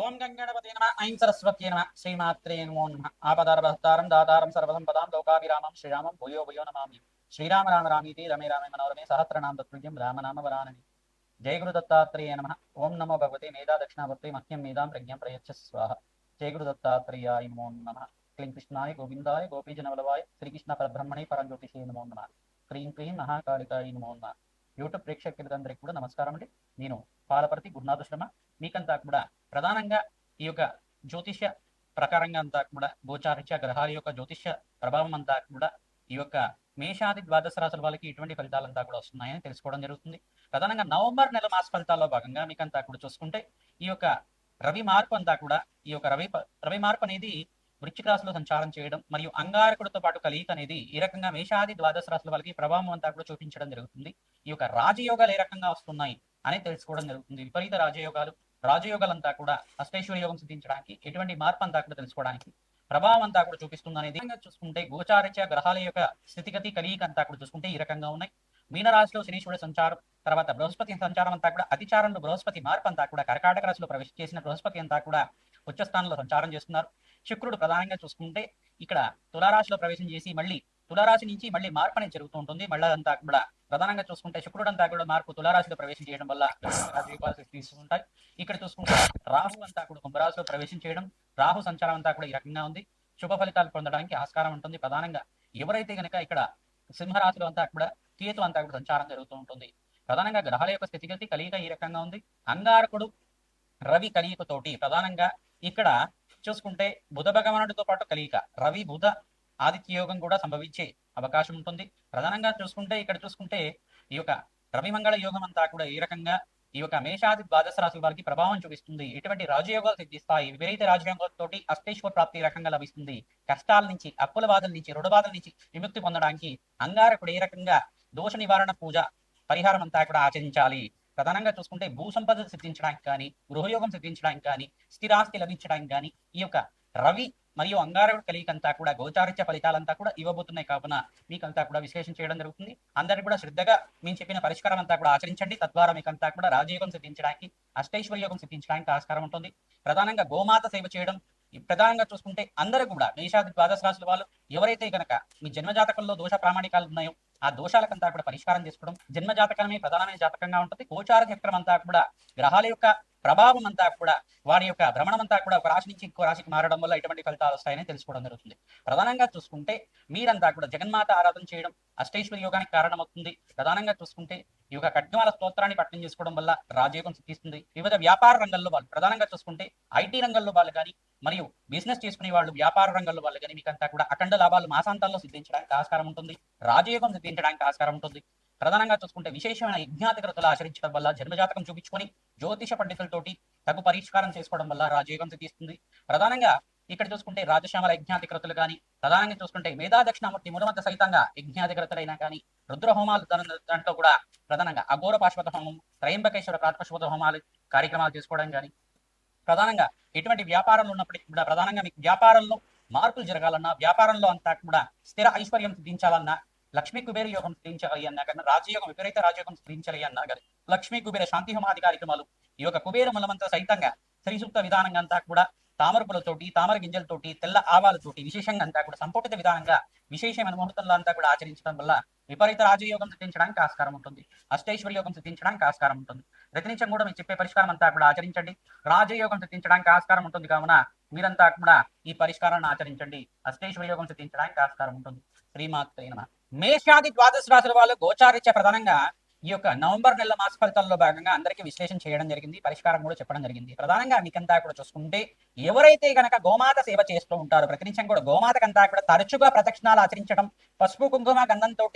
ఓం గంగణపతే నమ ఐం సరస్వత్యే నమ శ్రీమాత్రే నమో నమ ఆపదారభస్తారం దాతారం సర్వసంపదాం లోకాభిరామం శ్రీరామం భూయో భూయో నమామి శ్రీరామ రామ రామీతి రమే రామే మనోరమే సహస్రనామ తత్పుల్యం రామనామ వరానని జయ గురు దత్తాత్రేయ నమ ఓం నమో భగవతే మేధా దక్షిణావర్తే మహ్యం మేధాం ప్రజ్ఞాం ప్రయచ్చ స్వాహ జయ గురు దత్తాత్రేయాయ నమో నమ క్లీం కృష్ణాయ గోవిందాయ గోపీజనవలవాయ శ్రీకృష్ణ పరబ్రహ్మణే పరంజ్యోతిషే నమో నమ క్రీం క్రీం మహాకాళికాయ నమో నమ యూట్యూబ్ ప్రేక్షకులందరికీ కూడా నమస్కారం అండి. నేను పాలపర్తి గురునాథ శర్మ. మీకంతా కూడా ప్రధానంగా ఈ యొక్క జ్యోతిష్య ప్రకారంగా అంతా కూడా గోచారిత్య గ్రహాల యొక్క జ్యోతిష్య ప్రభావం అంతా కూడా ఈ యొక్క మేషాది ద్వాదశ రాశుల వాళ్ళకి ఇటువంటి ఫలితాలంతా కూడా వస్తున్నాయని తెలుసుకోవడం జరుగుతుంది. ప్రధానంగా నవంబర్ నెల మాస ఫలితాల్లో భాగంగా మీకంతా కూడా చూసుకుంటే ఈ యొక్క రవి మార్పు అంతా కూడా ఈ యొక్క రవి మార్పు అనేది వృశ్చిక రాశిలో సంచారం చేయడం మరియు అంగారకుడితో పాటు కలియిక అనేది ఈ రకంగా మేషాది ద్వాదశ రాశుల వాళ్ళకి ప్రభావం అంతా కూడా చూపించడం జరుగుతుంది. ఈ యొక్క రాజయోగాలు ఏ రకంగా వస్తున్నాయి అని తెలుసుకోవడం జరుగుతుంది. విపరీత రాజయోగాలంతా కూడా అష్టైశ్వర్య యోగం సిద్ధించడానికి ఎటువంటి మార్పు అంతా కూడా తెలుసుకోవడానికి ప్రభావం అంతా కూడా చూపిస్తుంది అనేది చూసుకుంటే గోచారిత్య గ్రహాల యొక్క స్థితిగతి కలియిక అంతా కూడా చూసుకుంటే ఈ రకంగా ఉన్నాయి. మీనరాశిలో శనీశ్వరుడు సంచారం, తర్వాత బృహస్పతి సంచారం అంతా కూడా అతిచారంలో బృహస్పతి మార్పు అంతా కూడా కర్కాటక రాశిలో ప్రవేశం చేసిన బృహస్పతి అంతా కూడా ఉచ్చస్థానంలో సంచారం చేస్తున్నారు. శుక్రుడు ప్రధానంగా చూసుకుంటే ఇక్కడ తులారాశిలో ప్రవేశం చేసి మళ్ళీ తులారాశి నుంచి మళ్ళీ మార్పు అనేది జరుగుతూ ఉంటుంది. మళ్ళీ అంతా కూడా ప్రధానంగా చూసుకుంటే శుక్రుడు అంతా కూడా మార్పు తులారాశిలో ప్రవేశం చేయడం వల్ల తీసుకుంటాయి. ఇక్కడ చూసుకుంటే రాహు అంతా కూడా కుంభరాశిలో ప్రవేశం చేయడం, రాహు సంచారం అంతా కూడా ఈ రకంగా ఉంది. శుభ ఫలితాలు పొందడానికి ఆస్కారం ఉంటుంది. ప్రధానంగా ఎవరైతే కనుక ఇక్కడ సింహరాశిలో అంతా కూడా కేతు అంతా కూడా సంచారం జరుగుతూ ఉంటుంది. ప్రధానంగా గ్రహాల యొక్క స్థితిగతి కలియిక ఈ రకంగా ఉంది. అంగారకుడు రవి కలియికతోటి ప్రధానంగా ఇక్కడ చూసుకుంటే బుధ భగవానుడితో పాటు కలియిక రవి బుధ ఆదిత్య యోగం కూడా సంభవించే అవకాశం ఉంటుంది. ప్రధానంగా చూసుకుంటే ఇక్కడ చూసుకుంటే ఈ యొక్క రవి మంగళ యోగం అంతా కూడా ఈ రకంగా ఈ యొక్క మేషాది ద్వాదశ రాశుల వారికి ప్రభావం చూపిస్తుంది. ఎటువంటి రాజయోగాలు సిద్ధిస్తాయి. విపరీత రాజయోగాలతోటి అష్టైశ్వర ప్రాప్తి రకంగా లభిస్తుంది. కష్టాల నుంచి, అప్పుల బాధల నుంచి, రుణ బాధల నుంచి విముక్తి పొందడానికి అంగారకుడు ఏ రకంగా దోష నివారణ పూజ పరిహారం అంతా కూడా ఆచరించాలి. ప్రధానంగా చూసుకుంటే భూ సంపద సిద్ధించడానికి కానీ, గృహయోగం సిద్ధించడానికి కానీ, స్థిరాస్తి లభించడానికి కానీ ఈ యొక్క రవి మరియు అంగారకుడు కలియికంతా కూడా గోచారిత్య ఫలితాలంతా కూడా ఇవ్వబోతున్నాయి. కావున మీకంతా కూడా విశ్లేషణ చేయడం జరుగుతుంది. అందరికీ కూడా శ్రద్ధగా మేము చెప్పిన పరిష్కారం అంతా కూడా ఆచరించండి. తద్వారా మీకంతా కూడా రాజయోగం సిద్ధించడానికి, అష్టైశ్వర్యోగం సిద్ధించడానికి ఆస్కారం ఉంటుంది. ప్రధానంగా గోమాత సేవ చేయడం ప్రధానంగా చూసుకుంటే అందరూ కూడా మేషాది ద్వాదశ రాశుల వాళ్ళు ఎవరైతే కనుక మీ జన్మజాతకంలో దోష ప్రామాణికాలు ఉన్నాయో ఆ దోషాలకంతా కూడా పరిష్కారం చేసుకోవడం, జన్మ జాతకమే ప్రధానమైన జాతకంగా ఉంటుంది. గోచార చక్రం అంతా కూడా గ్రహాల యొక్క ప్రభావం అంతా కూడా వారి యొక్క భ్రమణం అంతా కూడా ఒక రాశి నుంచి ఇంకో రాశికి మారడం వల్ల ఎటువంటి ఫలితాలు వస్తాయని తెలుసుకోవడం జరుగుతుంది. ప్రధానంగా చూసుకుంటే మీరంతా కూడా జగన్మాత ఆరాధన చేయడం అష్టైశ్వర్య యోగానికి కారణమవుతుంది. ప్రధానంగా చూసుకుంటే ఈ యొక్క ఖడ్గమాల స్తోత్రాన్ని పఠనం చేసుకోవడం వల్ల రాజయోగం సిద్ధిస్తుంది. వివిధ వ్యాపార రంగంలో వాళ్ళు ప్రధానంగా చూసుకుంటే ఐటీ రంగంలో వాళ్ళు కానీ మరియు బిజినెస్ చేసుకునే వాళ్ళు వ్యాపార రంగంలో వాళ్ళు కానీ మీకంతా కూడా అఖండ లాభాలు మాసాంతాల్లో సిద్ధించడానికి ఆస్కారం ఉంటుంది. రాజయోగం సిద్ధించడానికి ఆస్కారం ఉంటుంది. ప్రధానంగా చూసుకుంటే విశేషమైన యజ్ఞాతికృతులు ఆచరించడం వల్ల జన్మజాతకం చూపించుకొని జ్యోతిష పండితులతోటి తగు పరిష్కారం చేసుకోవడం వల్ల రాజయోగం సిద్ధిస్తుంది. ప్రధానంగా ఇక్కడ చూసుకుంటే రాజశ్యామల యజ్ఞాతికృతులు కానీ, ప్రధానంగా చూసుకుంటే మేధా దక్షిణామూర్తి మూలమంత సహితంగా యజ్ఞాతికృతులైనా కానీ, రుద్ర హోమాలు దాంట్లో కూడా ప్రధానంగా అఘోర పాశుపత హోమం, త్రయంబకేశ్వర ప్రాతపశుపత హోమాలు కార్యక్రమాలు చేసుకోవడం కానీ, ప్రధానంగా ఎటువంటి వ్యాపారంలో ఉన్నప్పటికీ కూడా ప్రధానంగా మీకు వ్యాపారంలో మార్పులు జరగాలన్నా, వ్యాపారంలో అంతా కూడా స్థిర ఐశ్వర్యం సిద్ధించాలన్నా, లక్ష్మీ కుబేర యోగం సిద్ధించాలి అన్నా కానీ, రాజయోగం విపరీత రాజయోగం సిద్ధించాలి అన్నా కానీ లక్ష్మీ కుబేర శాంతి హోమాది కార్యక్రమాలు ఈ యొక్క కుబేర మూలమంతా సహితంగా శ్రీసూక్త విధానంగా అంతా కూడా తామరపులతోటి, తామర గింజలతోటి, తెల్ల ఆవాలతోటి విశేషంగా అంతా కూడా సంపుటిత విధానంగా విశేషమైన ముహూర్తంలో అంతా కూడా ఆచరించడం వల్ల విపరీత రాజయోగం సిద్ధించడానికి ఆస్కారం ఉంటుంది. అష్టైశ్వర్యోగం సిద్ధించడానికి ఆస్కారం ఉంటుంది. ప్రతినిత్యం కూడా మీరు చెప్పే పరిష్కారం అంతా కూడా ఆచరించండి. రాజయోగం సిద్ధించడానికి ఆస్కారం ఉంటుంది. కావున మీరంతా కూడా ఈ పరిష్కారాన్ని ఆచరించండి. అష్టైశ్వర్యోగం సిద్ధించడానికి ఆస్కారం ఉంటుంది. శ్రీమాత్రే నమః. మేషాది ద్వాదశ రాశుల వాళ్ళు గోచారిత్య ప్రధానంగా ఈ యొక్క నవంబర్ నెల మాస ఫలితాల్లో భాగంగా అందరికీ విశ్లేషణ చేయడం జరిగింది. పరిష్కారం కూడా చెప్పడం జరిగింది. ప్రధానంగా మీకంతా కూడా చూసుకుంటే ఎవరైతే గనక గోమాత సేవ చేస్తూ ఉంటారో ప్రతినిత్యం కూడా గోమాతకంతా కూడా తరచుగా ప్రదక్షిణాలు ఆచరించడం, పసుపు కుంకుమ గంధంతో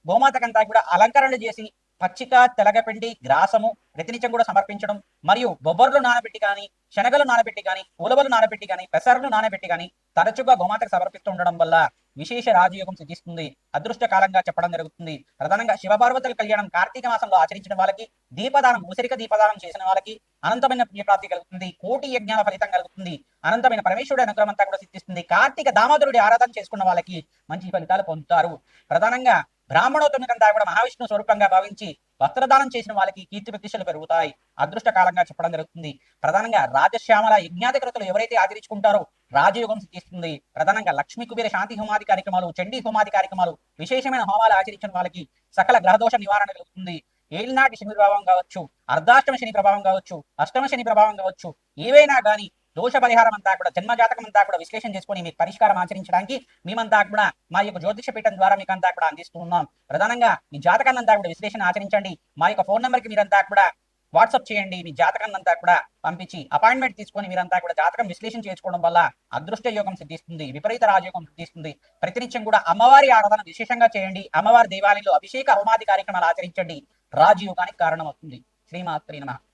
గోమాతకంతా కూడా అలంకరణలు చేసి పచ్చిక, తెలగపిండి, గ్రాసము ప్రతినిత్యం కూడా సమర్పించడం మరియు బొబ్బర్లు నానబెట్టి కానీ, శనగలు నానబెట్టి కానీ, ఉలవలు నానబెట్టి కానీ, పెసర్లు నానబెట్టి కానీ తరచుగా గోమాతకు సమర్పిస్తూ ఉండడం వల్ల విశేష రాజయోగం సిద్ధిస్తుంది. అదృష్ట కాలంగా చెప్పడం జరుగుతుంది. ప్రధానంగా శివపార్వతుల కళ్యాణం కార్తీక మాసంలో ఆచరించిన వాళ్ళకి, దీపదానం ఉసిరిక దీపదానం చేసిన వాళ్ళకి అనంతమైన పుణ్యప్రాప్తి కలుగుతుంది. కోటి యజ్ఞాల ఫలితం కలుగుతుంది. అనంతమైన పరమేశ్వరుడి అనుగ్రహం అంతా కూడా సిద్ధిస్తుంది. కార్తీక దామోదరుడి ఆరాధన చేసుకున్న వాళ్ళకి మంచి ఫలితాలు పొందుతారు. ప్రధానంగా బ్రాహ్మణోత్తమికంతా కూడా మహావిష్ణు స్వరూపంగా భావించి వస్త్రదానం చేసిన వాళ్ళకి కీర్తి ప్రతిష్టలు పెరుగుతాయి. అదృష్ట కాలంగా చెప్పడం జరుగుతుంది. ప్రధానంగా రాజశ్యామల యజ్ఞాధికృతులు ఎవరైతే ఆచరించుకుంటారో రాజయోగం సిద్ధిస్తుంది. ప్రధానంగా లక్ష్మీ కుబేర శాంతి హోమాది కార్యక్రమాలు, చండీ హోమాది కార్యక్రమాలు, విశేషమైన హోమాలు ఆచరించిన వాళ్ళకి సకల గ్రహదోష నివారణ కలుగుతుంది. ఏలినాటి శని ప్రభావం కావచ్చు, అర్ధాష్టమ శని ప్రభావం కావచ్చు, అష్టమ శని ప్రభావం కావచ్చు, ఏవైనా కానీ దోష పరిహారం అంతా కూడా, జన్మజాతకం అంతా కూడా విశ్లేషణ చేసుకొని మీకు పరిష్కారం ఆచరించడానికి మేమంతా కూడా మా యొక్క జ్యోతిష పీఠం ద్వారా మీకు అంతా కూడా అందిస్తూ ఉన్నాం. ప్రధానంగా మీ జాతకాన్ని అంతా కూడా విశ్లేషణ ఆచరించండి. మా యొక్క ఫోన్ నెంబర్కి మీరంతా కూడా వాట్సాప్ చేయండి. మీ జాతకాన్ని అంతా కూడా పంపించి అపాయింట్మెంట్ తీసుకొని మీరంతా కూడా జాతకం విశ్లేషణ చేసుకోవడం వల్ల అదృష్ట యోగం సిద్ధిస్తుంది, విపరీత రాజయోగం సిద్ధిస్తుంది. ప్రతినిత్యం కూడా అమ్మవారి ఆరాధన విశేషంగా చేయండి. అమ్మవారి దేవాలయంలో అభిషేక హోమాది కార్యక్రమాలు ఆచరించండి. రాజయోగానికి కారణం అవుతుంది. శ్రీమాత్రే నమః.